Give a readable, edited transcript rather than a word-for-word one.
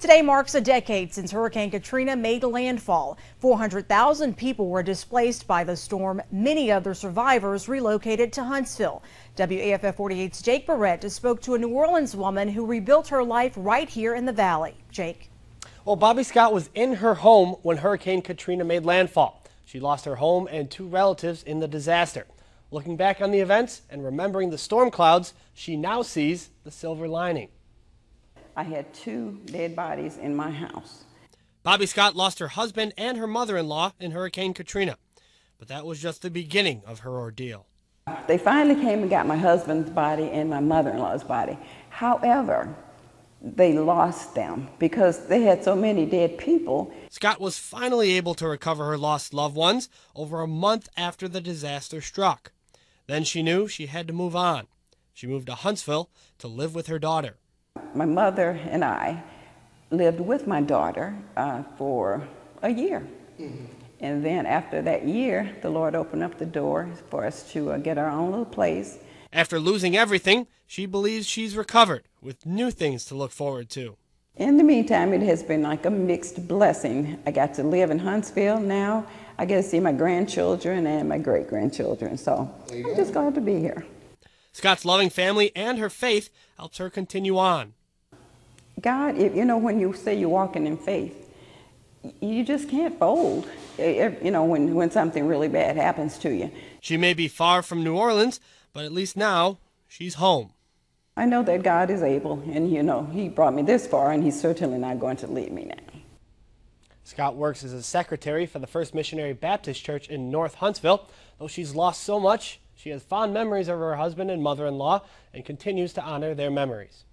Today marks a decade since Hurricane Katrina made landfall. 400,000 people were displaced by the storm. Many other survivors relocated to Huntsville. WAFF 48's Jake Barrett spoke to a New Orleans woman who rebuilt her life right here in the valley. Jake. Well, Bobbie Scott was in her home when Hurricane Katrina made landfall. She lost her home and 2 relatives in the disaster. Looking back on the events and remembering the storm clouds, she now sees the silver lining. I had 2 dead bodies in my house. Bobbie Scott lost her husband and her mother-in-law in Hurricane Katrina, but that was just the beginning of her ordeal. They finally came and got my husband's body and my mother-in-law's body. However, they lost them because they had so many dead people. Scott was finally able to recover her lost loved ones over a month after the disaster struck. Then she knew she had to move on. She moved to Huntsville to live with her daughter. My mother and I lived with my daughter for a year. And then after that year, the Lord opened up the door for us to get our own little place. After losing everything, she believes she's recovered with new things to look forward to. In the meantime, it has been like a mixed blessing. I got to live in Huntsville now. I get to see my grandchildren and my great-grandchildren, so I'm just glad to be here. Scott's loving family and her faith helps her continue on. God, you know, when you say you're walking in faith, you just can't fold, you know, when something really bad happens to you. She may be far from New Orleans, but at least now she's home. I know that God is able, and you know, He brought me this far, and He's certainly not going to leave me now. Scott works as a secretary for the First Missionary Baptist Church in North Huntsville. Though she's lost so much, she has fond memories of her husband and mother-in-law and continues to honor their memories.